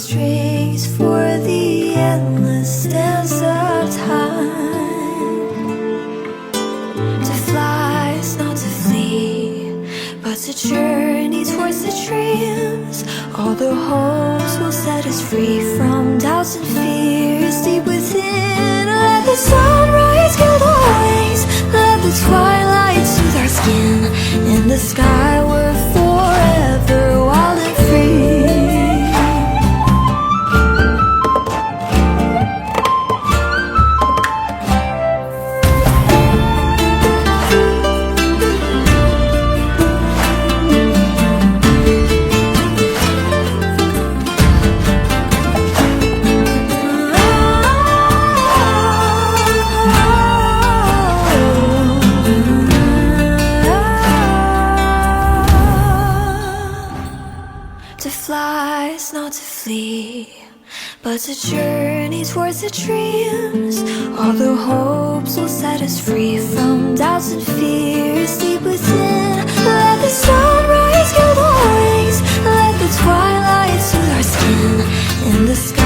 strings for the endless dance of time. To fly is not to flee, but to journey towards the dreams. All the hopes will set us free from doubts and fears deep within. Let the sunrise gild our wings, let the twilight soothe our skin. In the sky we're forever wild and free. To fly is not to flee, but to journey towards the dreams. All the hopes will set us free from doubts and fears deep within. Let the sunrise gild our wings, let the twilight soothe our skin. In the sky